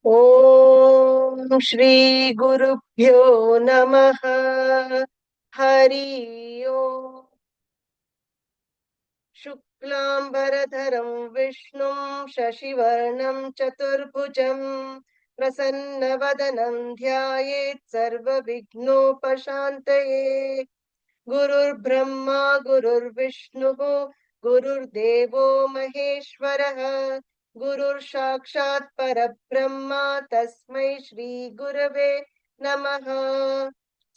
ओम श्री गुरुभ्यो नमः। हरि ओम। शुक्लांबरधरं विष्णुं शशिवर्णं चतुर्भुजं प्रसन्नवदनं ध्यायेत् सर्वविघ्नोपशान्तये। गुरुर्ब्रह्मा गुरुर्विष्णुः गुरुर्देवो महेश्वरः गुरुर्साक्षात् परब्रह्मा तस्मै श्री गुरवे नमः।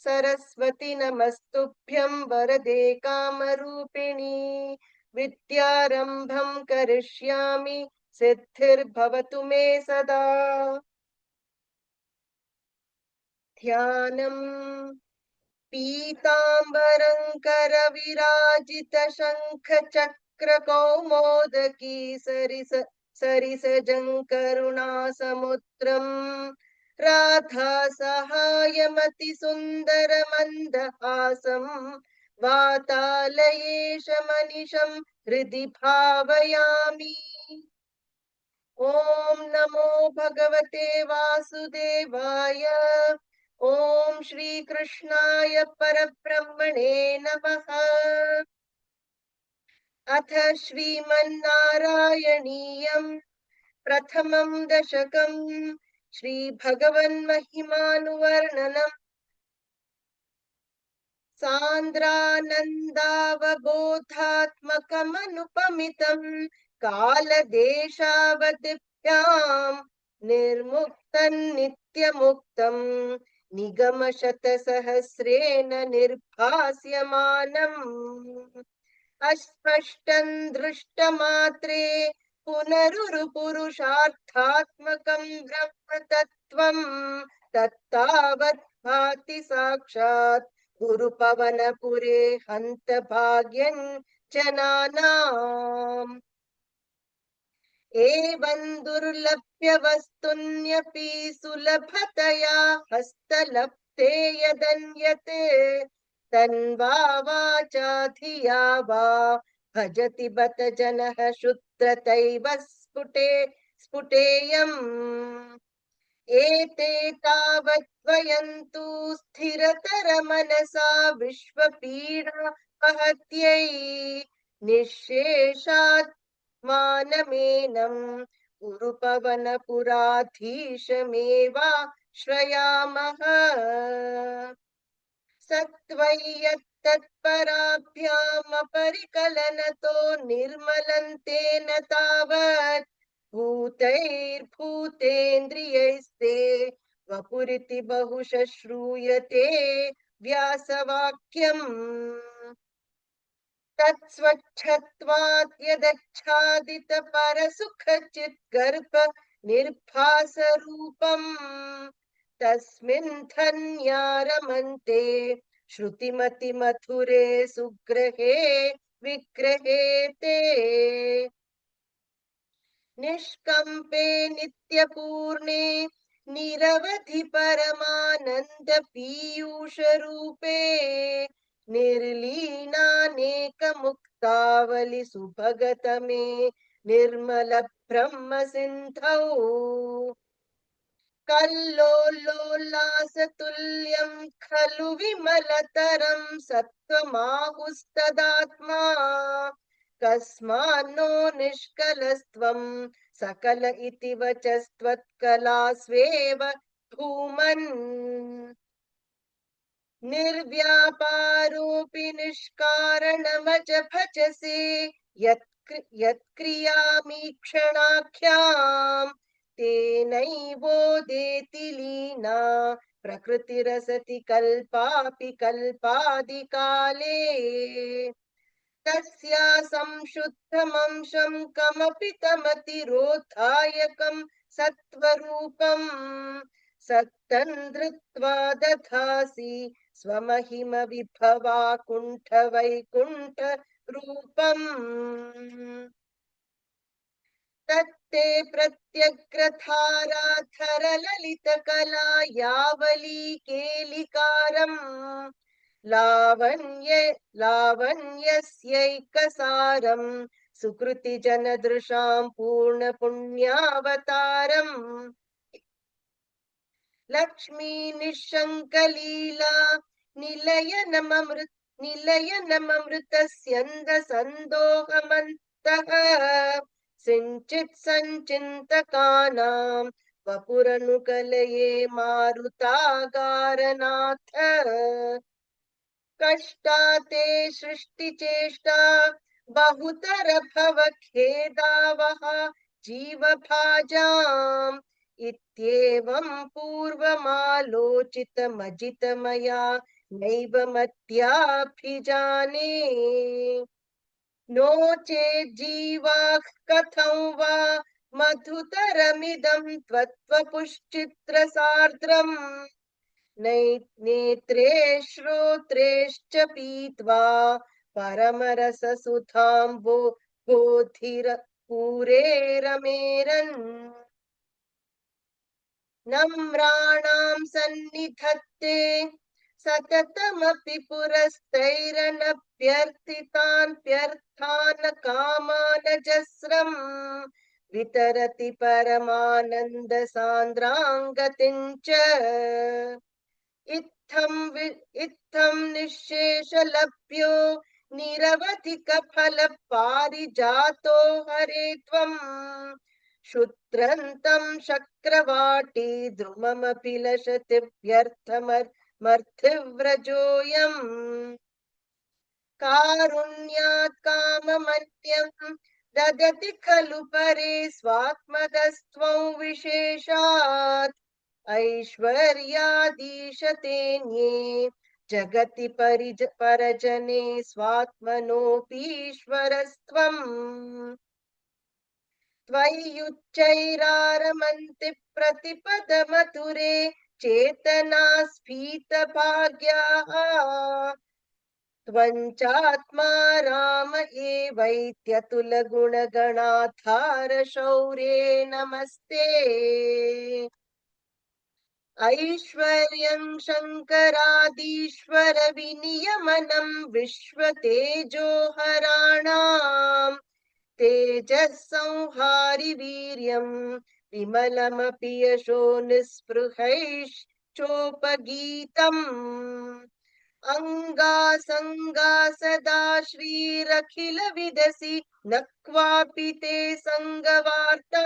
सरस्वती नमस्तुभ्यं वरदे कामरूपिणी विद्यारम्भं करिष्यामि सिद्धिर्भवतु मे सदा। ध्यानम् पीताम्बरं करविराजितशङ्खचक्रकौमोदकी सरिसजङ्करुणासमुद्रम् राधासहायमतिसुन्दरमन्दहासम् वातालयेशमनिशं हृदि भावयामि। ओम नमो भगवते वासुदेवाय। ओम श्री कृष्णाय परब्रह्मणे नमः। अथ श्रीमन्नारायणीयं प्रथमं दशकं श्रीभगवन्महिमानुवर्णनम् सान्द्रानन्दावबोधात्मकमनुपमितं कालदेशावधिभ्यां निर्मुक्तं नित्यमुक्तं निगमशतसहस्रेण निर्भास्यमानम् अस्पष्टं दृष्टमात्रे पुनरुरुपुरुषार्थात्मकं ब्रह्मतत्त्वं तत्तावत् भाति साक्षात् गुरुपवनपुरे हन्तभाग्यं जनानाम्। एवं दुर्लभ्य वस्तुन्यपि सुलभतया हस्तलब्धे यदन्यते तन्वा वाचा धिया वा भजति बत जनः शुद्धतैव स्फुटेयम्। एते तावत् वयन्तु स्थिरतरमनसा विश्वपीडा महत्यै निःशेषात् मानमेनं गुरुपवनपुराधीशमेवाश्रयामः। सत्त्वय्यत्तत्पराभ्यामपरिकलनतो निर्मलं तेन तावत् भूतैर्भूतेन्द्रियैस्ते वपुरिति बहुशः श्रूयते व्यासवाक्यम्। तत्स्वच्छत्वात् यदच्छादितपरसुखचिद्गर्भ निर्भासरूपम् तस्मिन् धन्यारमन्ते श्रुतिमतिमथुरे सुग्रहे विग्रहे ते। निष्कम्पे नित्यपूर्णे निरवधि परमानन्द पीयूष रूपे निर्लीनानेकमुक्तावलि सुभगतमे निर्मल ब्रह्म सिन्धौ कल्लोलोल्लासतुल्यं खलु विमलतरं सत्त्वमाहुस्तदात्मा कस्मान्नो निष्कलस्त्वं सकल इति वचस्त्वत्कलास्वेव भूमन्। निर्व्यापारोऽपि निष्कारणमज भजसे यत्क्रियामीक्षणाख्यां तेनैवोदेति लीना प्रकृतिरसति कल्पापि कल्पादिकाले। तस्या संशुद्धमंशं कमपि तमतिरोधायकं सत्त्वरूपं सत्तं धृत्वा दधासि स्वमहिम विभवा कुण्ठ वैकुण्ठ रूपम्। तत्ते प्रत्यग्रधाराधर ललितकला यावली केलिकारम् लावण्य लावण्यस्यैकसारं सुकृति जनदृशां पूर्ण पुण्यावतारम् लक्ष्मी निःशङ्कलीला निलयनममृतस्यन्दसन्दोहमन्तः सिञ्चित् सञ्चिन्तकानां वपुरनुकलये मारुतागारनाथ कष्टा ते सृष्टिचेष्टा बहुतर भवखेदावः जीवभाजाम् इत्येवं पूर्वमालोचितमजितमया नैव मत्याभिजाने नो चेज्जीवाः कथं वा मधुतरमिदं त्वत्वपुश्चित्रसार्द्रम् नेत्रे श्रोत्रेश्च पीत्वा परमरससुधाम्बो बोधिर पूरेरमेरन् नम्राणां सन्निधत्ते सततमपि पुरस्तैरनभ्यर्थितान् कामानजस्रम् वितरति परमानन्दसान्द्राङ्गतिं च इत्थं निःशेषलभ्यो निरवधिकफलपारिजातो हरे त्वम् क्षुद्रन्तं शक्रवाटी द्रुममपि लशति व्यर्थमर्थिव्रजोऽयम् कारुण्यात् काममन्यं ददति खलु परे स्वात्मदस्त्वं विशेषात् ऐश्वर्यादीशतेऽन्ये जगति परजने स्वात्मनोऽपीश्वरस्त्वम् त्वय्युच्चैरारमन्ति प्रतिपदमधुरे चेतना स्फीतभाग्याः त्वञ्चात्मा राम एवैत्यतुलगुणगणाधार शौर्ये नमस्ते ऐश्वर्यं शङ्करादीश्वर विनियमनं विश्वतेजोहराणाम् तेजःसंहारि वीर्यं विमलमपि यशो निःस्पृहैश्चोपगीतम् अंगासंगा सदा श्रीरखिल विदसि न क्वापि ते संगवार्ता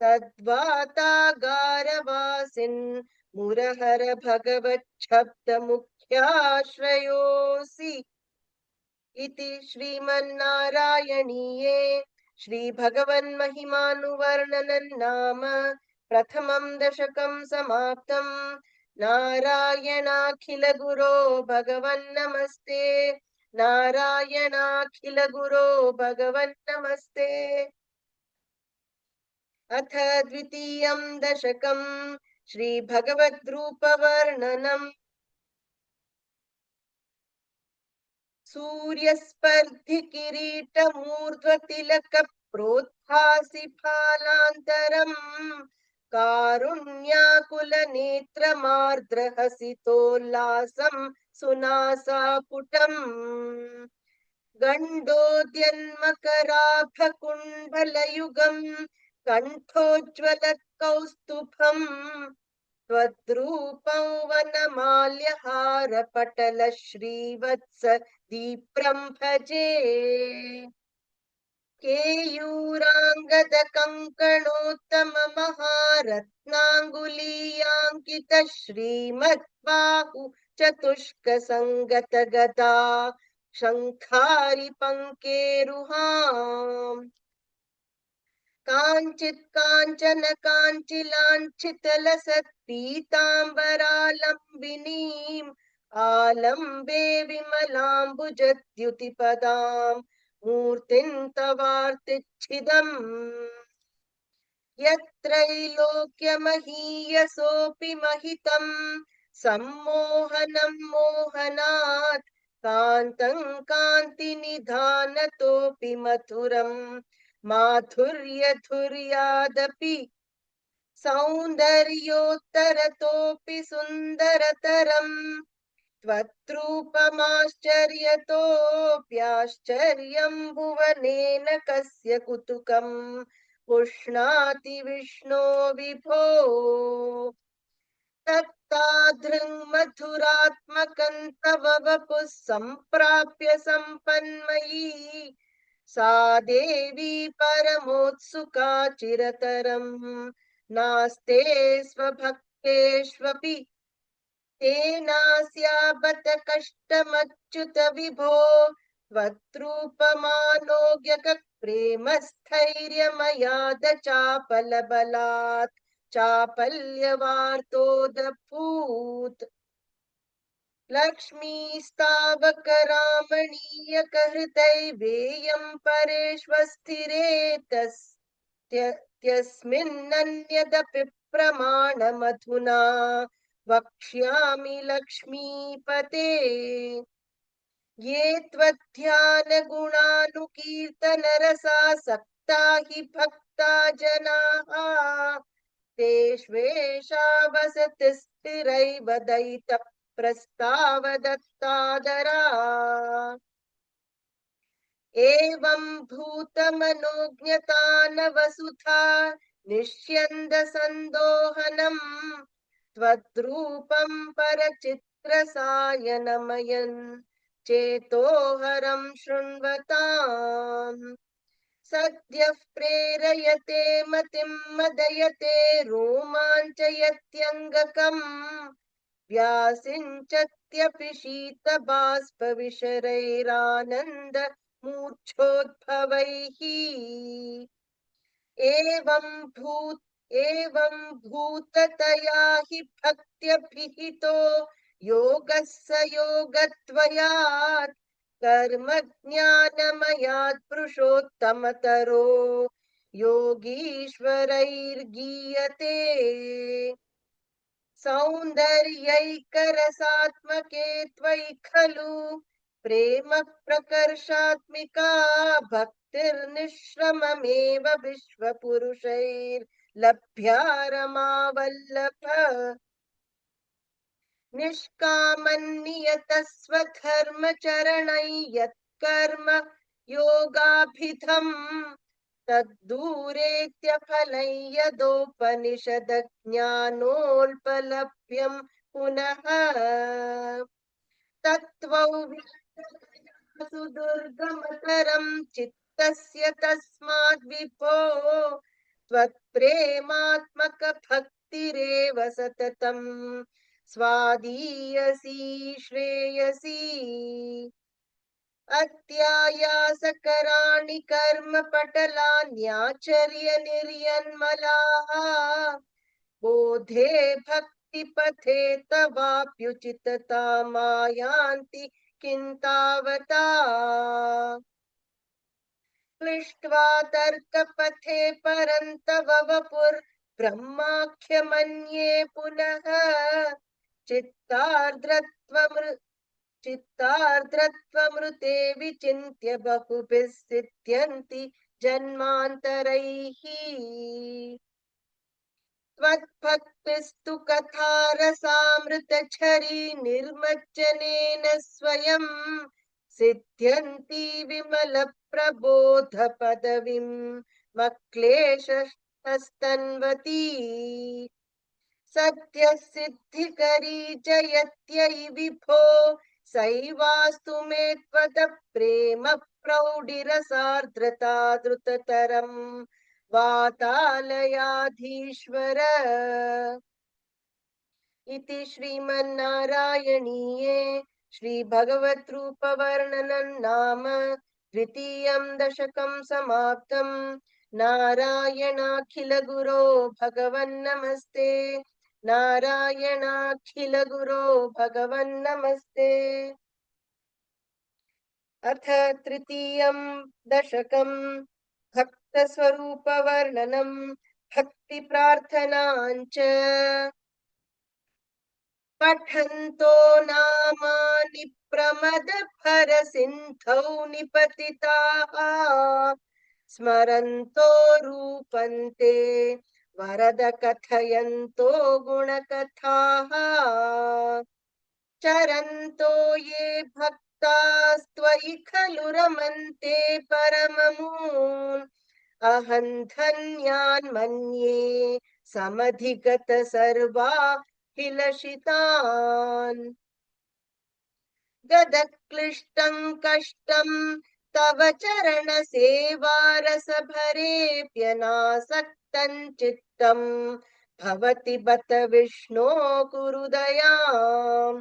तद्वातागारवासिन् मुरहर भगवच्छब्द मुख्याश्रयोऽसि इति श्रीमन्नारायणीये श्रीभगवन्महिमानुवर्णनं नाम प्रथमं दशकं समाप्तम् नारायणाखिल गुरो भगवन्नमस्ते नारायणाखिल गुरो भगवन्नमस्ते अथ द्वितीयं दशकं श्रीभगवद्रूपवर्णनम् सूर्यस्पर्धि किरीटमूर्ध्वतिलक प्रोद्भासि फालान्तरम् कारुण्याकुल नेत्रमार्द्रहसितोल्लासं सुनासापुटम् गण्डोद्यन्मकराभकुण्डलयुगम् कण्ठोज्ज्वलकौस्तुभम् त्वद्रूपं वनमाल्यहारपटल श्रीवत्स दीप्रं भजे केयूराङ्गद कङ्कणोत्तम महारत्नाङ्गुलीयाङ्कित श्रीमद्बाहु चतुष्क सङ्गत गदा शङ्खारि पङ्केरुहाम् काञ्चित् काञ्चन काञ्चिलाञ्छितलसत् पीताम्बरालम्बिनीम् आलम्बे विमलाम्बुजद्युतिपदाम् मूर्तिं तवार्तिच्छिदम् यत्रैलोक्यमहीयसोऽपि महितम् सम्मोहनं मोहनात् कान्तं कान्तिनिधानतोऽपि मधुरम् माधुर्यधुर्यादपि सौन्दर्योत्तरतोऽपि सुन्दरतरम् त्वत्रूपमाश्चर्यतोऽप्याश्चर्यं भुवनेन कस्य कुतुकम् पुष्णाति विष्णो विभो तत्तादृङ्मधुरात्मकं तव वपुः सम्प्राप्य सम्पन्मयी सा देवी परमोत्सुका चिरतरं नास्ते स्वभक्तेष्वपि तेनास्याबत कष्टमच्युत विभो त्वद्रूपमानोज्ञक प्रेमस्थैर्यमयाद चापलबलात् चापल्यवार्तोदभूत् लक्ष्मीस्तावकरामणीयकहृदैवेयं परेष्वस्थिरे त्यस्मिन्नन्यदपि प्रमाणमधुना वक्ष्यामि लक्ष्मीपते ये त्वध्यानगुणानुकीर्तनरसासक्ता हि भक्ता जनाः तेष्वेषा वसति स्थिरैव दयितप्रस्तावदत्तादरा एवं भूतमनोज्ञतानवसुधा निष्यन्दसन्दोहनम् त्वद्रूपं परचित्रसायनमयन् चेतोहरं शृण्वताम् सद्यः प्रेरयते मतिं मदयते रोमाञ्चयत्यङ्गकम् व्यासिञ्चत्यपि शीतबाष्पविशरैरानन्द मूर्च्छोद्भवैः एवं भूततया हि भक्त्यभिहितो योगः स योगत्वयात् कर्मज्ञानमयात् पुरुषोत्तमतरो योगीश्वरैर्गीयते सौन्दर्यैकरसात्मके त्वयि खलु प्रेम प्रकर्षात्मिका भक्तिर्निःश्रममेव विश्वपुरुषैर्लभ्या रमावल्लभ निष्कामन्नियतस्वधर्मचरणै यत्कर्म योगाभिधम् तद्दूरेत्यफलै यदोपनिषदज्ञानोल्पलभ्यं पुनः सुदुर्गमतरं चित्तस्य तस्माद् विभो त्वत्प्रेमात्मकभक्तिरेव सततं स्वादीयसी श्रेयसी अत्यायासकराणि कर्मपटलान्याचर्य निर्यन्मलाः बोधे भक्तिपथे तवाप्युचिततामायान्ति किं तावता क्लिष्ट्वा तर्कपथे परन्तव वपुर्ब्रह्माख्यमन्ये पुनः चित्तार्द्रत्वमृते विचिन्त्य बहुभिः सिद्ध्यन्ति जन्मान्तरैः त्वद्भक्तिस्तु कथारसामृतझरी निर्मज्जनेन स्वयं सिद्ध्यन्ति विमलप्रबोधपदवीं मक्लेशस्तन्वती सद्यः सिद्धिकरी जयत्यै विभो सैवास्तु मे त्वदप्रेम प्रौढिरसार्द्रता द्रुततरं वातालयाधीश्वर इति श्रीमन्नारायणीये श्रीभगवद्रूपवर्णनं नाम द्वितीयं दशकं समाप्तम् नारायणाखिलगुरो भगवन्नमस्ते नारायणाखिलगुरो भगवन्नमस्ते अथ तृतीयं दशकं भक्तस्वरूपवर्णनं भक्तिप्रार्थनाञ्च पठन्तो नामानि प्रमदभरसिन्धौ निपतिताः स्मरन्तो रूपन्ते वरद कथयन्तो गुणकथाः चरन्तो ये भक्तास्त्वयि खलु रमन्ते परममून् अहं धन्यान् मन्ये समधिगत सर्वा विलसितान् गदक्लिष्टं कष्टं तव चरणसेवारसभरेऽप्यनासक्तं चित्तं भवति बत विष्णो कुरु दयाम्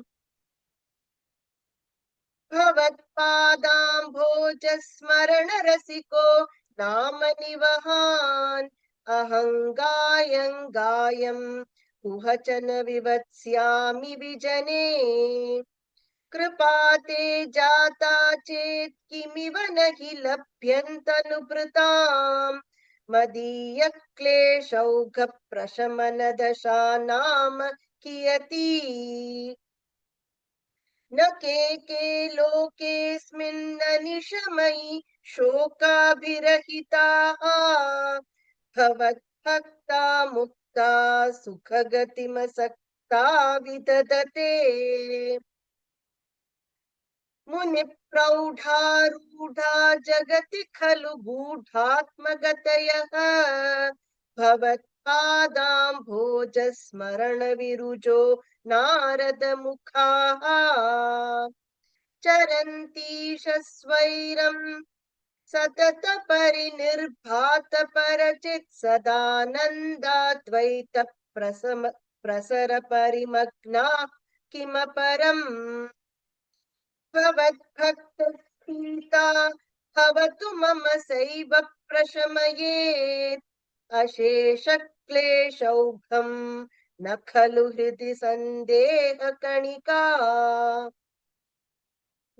भवत्पादाम्भोजस्मरणरसिको नाम निवहान् अहं गायं कुहचन विवत्स्यामि विजने कृपा ते जाता चेत् किमिव न हि लभ्यन्तनुभृताम् मदीयक्लेशौघप्रशमनदशा नाम कियती न के लोकेऽस्मिन्ननिशमयि शोकाभिरहिताः भवद्भक्ता मुक्ता सुखगतिमसक्ता विदधते मुनिप्रौढारूढा जगति खलु गूढात्मगतयः भवत्पादाम्भोजस्मरणविरुजो नारदमुखाः चरन्तीशस्वैरं सततपरिनिर्भातपरचित् सदानन्दाद्वैत प्रसरपरिमग्नाः किमपरम् भवद्भक्तस्फीता भवतु मम सैव प्रशमयेत् अशेषक्लेशौघं न खलु हृदि सन्देहकणिका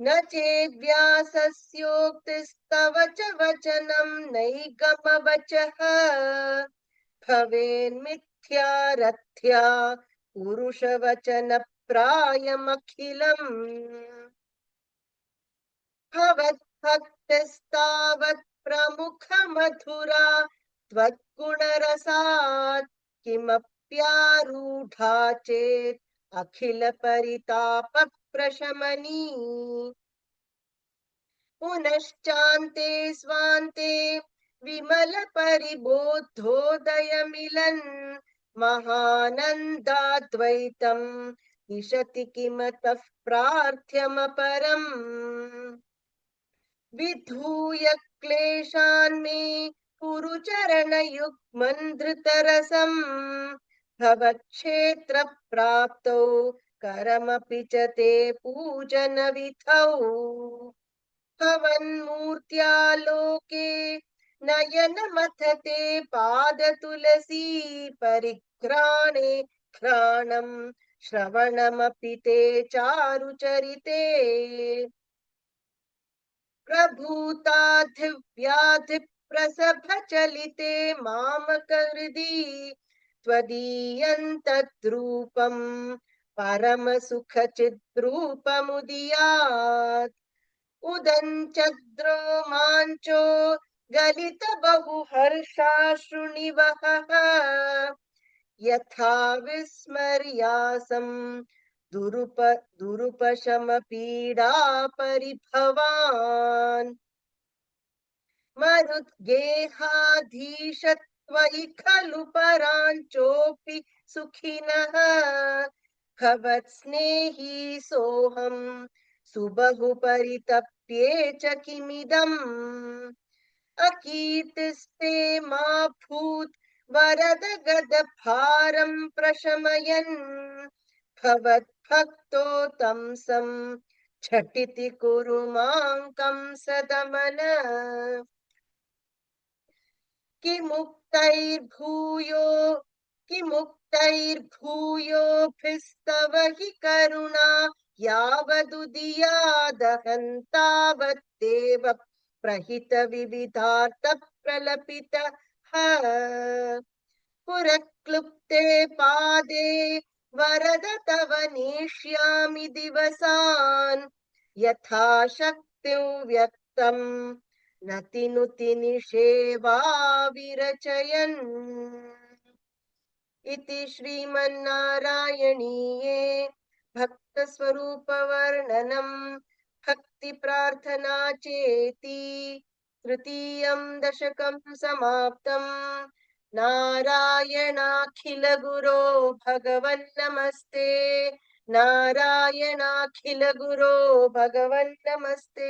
न चेद्व्यासस्योक्तिस्तव च वचनं नैगमवचः भवेन्मिथ्यारथ्या पुरुषवचनप्रायमखिलम् भवद्भक्तिस्तावत् प्रमुखमधुरा त्वद्गुणरसात् किमप्यारूढा चेत् अखिलपरितापप्रशमनी पुनश्चान्ते स्वान्ते विमलपरिबोधोदयमिलन् महानन्दाद्वैतं दिशति किमतः प्रार्थ्यमपरम् विधूय क्लेशान् मे कुरु चरणयुग्मन् धृतरसं भवक्षेत्रप्राप्तौ करमपि च ते पूजनविधौ भवन्मूर्त्यालोके नयनमथते पादतुलसी परिघ्राणे घ्राणं श्रवणमपि ते चारुचरिते प्रभूताधिव्याधिप्रसभचलिते मामकहृदि त्वदीयन्तद्रूपं परमसुखचिद्रूपमुदीयात् उदञ्चद्रोमाञ्चो गलित बहुहर्षाश्रुनिवहः यथा विस्मर्यासं दुरुपशमपीडा परिभवान् मरुद्गेहाधीश त्वयि खलु पराञ्चोऽपि सुखिनः भवत्स्नेही सोऽहं सुबहु परितप्ये च किमिदम् अकीर्तिस्ते मा भूत् वरद गदभारं प्रशमयन् भवद्भक्तो तंसं झटिति कुरु मां कंसदमन किमुक्तैर्भूयोऽभिस्तव हि करुणा यावदुदीयादहन्तावद्देव प्रहित विविधार्थ प्रलपितः पुरक्लुप्ते पादे वरद तव नेष्यामि दिवसान् यथा शक्तिं व्यक्तं नतिनुति निषेवा विरचयन् इति श्रीमन्नारायणीये भक्तस्वरूपवर्णनं भक्तिप्रार्थना चेति तृतीयं दशकं समाप्तम्। नारायणाखिल गुरो भगवन् नमस्ते नारायणाखिल गुरो भगवन् नमस्ते